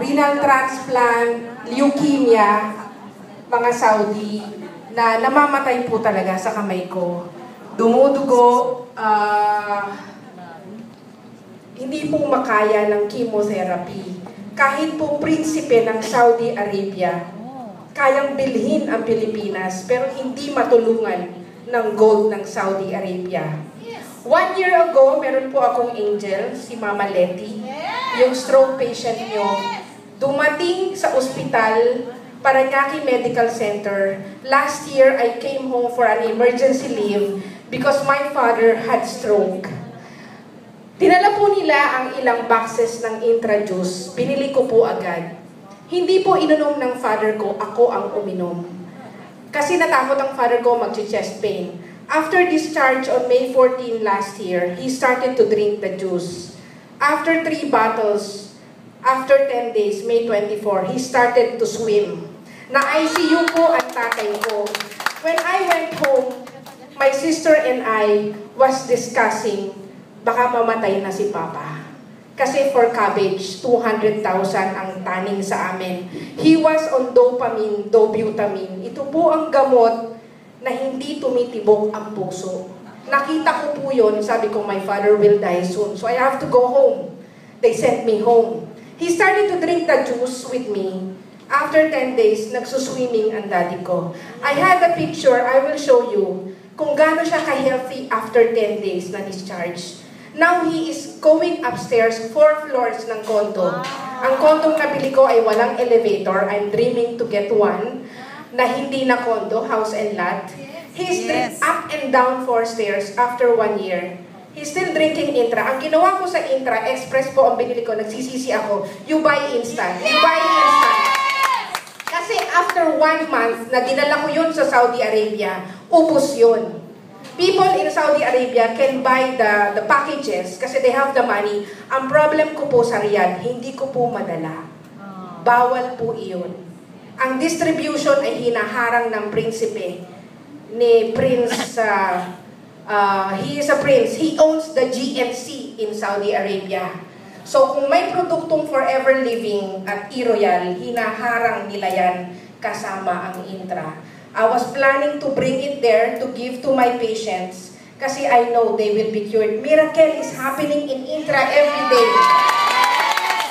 renal transplant, leukemia, mga Saudi, na namamatay po talaga sa kamay ko. Dumudugo, hindi po makaya ng chemotherapy. Kahit po prinsipe ng Saudi Arabia, kayang bilhin ang Pilipinas, pero hindi matulungan ng gold ng Saudi Arabia. 1 year ago, meron po akong angel, si Mama Letty, yung stroke patient nyo. Dumating sa ospital, Parañaque Medical Center. Last year, I came home for an emergency leave because my father had stroke. Dinala po nila ang ilang boxes ng Intra-Juice. Binili ko po agad. Hindi po inunom ng father ko, ako ang uminom. Kasi natakot ang father ko mag-chest pain. After discharge on May 14 last year, he started to drink the juice. After 3 bottles, after 10 days, May 24, he started to swim. Na-ICU po ang tatay ko. When I went home, my sister and I was discussing, baka mamatay na si Papa. Kasi for cabbage, 200,000 ang taning sa amin. He was on dopamine, dobutamine. Ito po ang gamot na hindi tumitibok ang puso. Nakita ko po yun, sabi ko, my father will die soon. So I have to go home. They sent me home. He started to drink the juice with me. After 10 days, nagsuswimming ang daddy ko. I had a picture, I will show you, kung gaano siya ka-healthy after 10 days na discharge. Now, he is going upstairs, 4 floors ng condo. Ang condo nabili ko ay walang elevator. I'm dreaming to get one na hindi na condo, house and lot. He's up and down 4 stairs after 1 year. He's still drinking Intra. Ang ginawa ko sa Intra, express po ang binili ko, nagsisisi ako, you buy instant. You buy instant. Kasi after 1 month na dinala ko yun sa Saudi Arabia, ubos yun. People in Saudi Arabia can buy the packages kasi they have the money. Ang problem ko po sa Riyadh, hindi ko po madala. Bawal po iyon. Ang distribution ay hinaharang ng prinsipe ni Prince, he is a prince. He owns the GNC in Saudi Arabia. So kung may produktong Forever Living at E-Royal, hinaharang nila yan kasama ang Intra. I was planning to bring it there to give to my patients kasi I know they will be cured. Miracle is happening in Intra every day.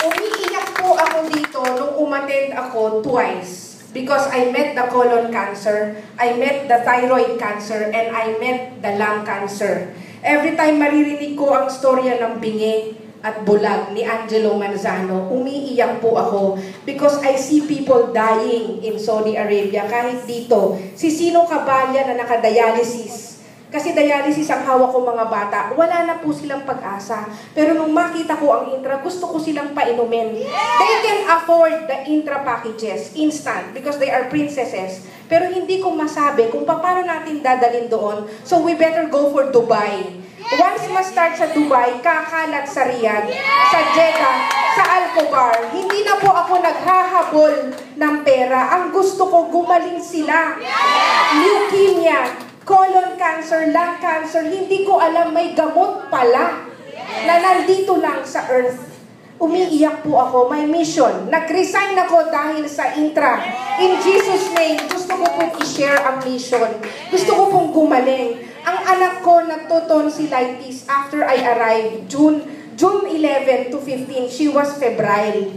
Umiiyak po ako dito nung umattend ako twice because I met the colon cancer, I met the thyroid cancer, and I met the lung cancer. Every time maririnig ko ang storya ng bingi at bulag ni Angelo Manzano, umiiyak po ako because I see people dying in Saudi Arabia. Kahit dito, si Sino Cabalya na nakadialysis. Kasi dialysis ang hawak ko mga bata, wala na po silang pag-asa. Pero nung makita ko ang Intra, gusto ko silang painumin. They can afford the Intra packages, instant, because they are princesses. Pero hindi ko masabi kung paano natin dadalhin doon. So we better go for Dubai. Once ma-start sa Dubai, kakalat sa Riyadh, sa Jeddah, sa Al-Khobar. Hindi na po ako naghahabol ng pera. Ang gusto ko, gumaling sila. Leukemia, colon cancer, lung cancer, hindi ko alam may gamot pala na nandito lang sa earth. Umiiyak po ako, may mission. Nag-resign ako dahil sa Intra. In Jesus' name, gusto ko pong i-share ang mission. Gusto ko pong gumaling. Ang anak ko nagto-tonsillitis after I arrived, June 11 to 15, she was febrile.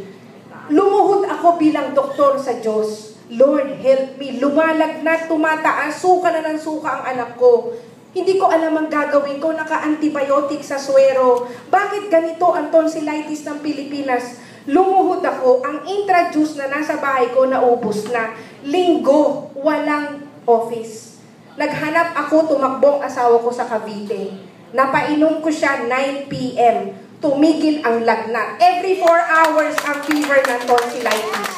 Lumuhod ako bilang doktor sa Diyos. Lord, help me. Lumalagnat, tumataas, suka na ng suka ang anak ko. Hindi ko alam ang gagawin ko, naka-antibiotic sa suwero. Bakit ganito ang tonsillitis ng Pilipinas? Lumuhod ako, ang Intra-Juice na nasa bahay ko naubos na. Linggo, walang office. Naghanap ako, tumakbong asawa ko sa Cavite. Napainom ko siya 9 p.m. Tumigil ang lagnat. Every 4 hours ang fever ng tonsillitis.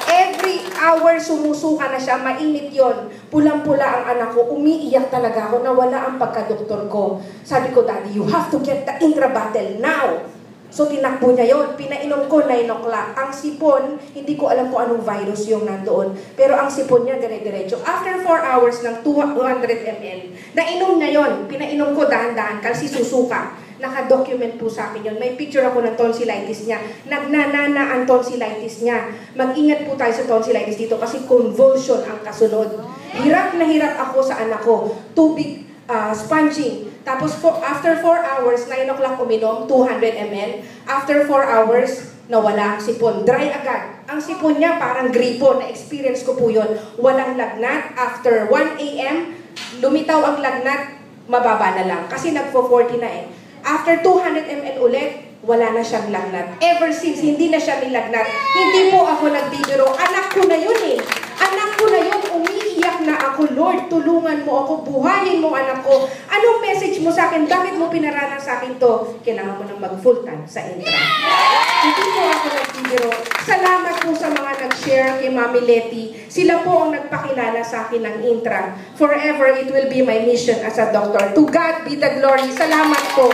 Every hour sumusuka na siya, mainit yon. Pulang-pula ang anak ko, umiiyak talaga ako, nawala ang pagka-doktor ko. Sabi ko, Daddy, you have to get the Intra bottle now. So tinakbo niya yon, pinainom ko 9 o'clock. Ang sipon, hindi ko alam kung anong virus yung nandoon. Pero ang sipon niya dire-diretso. After 4 hours ng 200 ml, nainom niya yon, pinainom ko dahan-dahan kasi susuka. naka-document po sa akin yun. May picture ako ng tonsillitis niya. Nagnanana ang tonsillitis niya. Mag-ingat po tayo sa tonsillitis dito kasi convulsion ang kasunod. Hirap na hirap ako sa anak ko. Tubig, sponging. Tapos after 4 hours, 9 o'clock uminom, 200 ml. After 4 hours, nawala ang sipon. Dry agad. Ang sipon niya parang gripo. Na-experience ko po yun. Walang lagnat. After 1 a.m., lumitaw ang lagnat, mababa na lang. Kasi nagpo-40 na eh. After 200 ml ulit, wala na siyang lagnat. Ever since, hindi na siya nilagnat. Hindi po ako nagbibiro. Anak ko na yun eh. Anak ko na yun. Umiiyak na ako. Lord, tulungan mo ako. Buhayin mo anak ko. Anong message mo sa akin? Bakit mo pinaranas sa akin to? Kailangan mo nang mag-full time sa intra. Hindi po ako nagbibiro. Salamat po sa mga nag-share kay Mami Letty. Sila po ang nagpakilala sa akin ng intra. Forever, it will be my mission as a doctor. To God be the glory. Salamat po.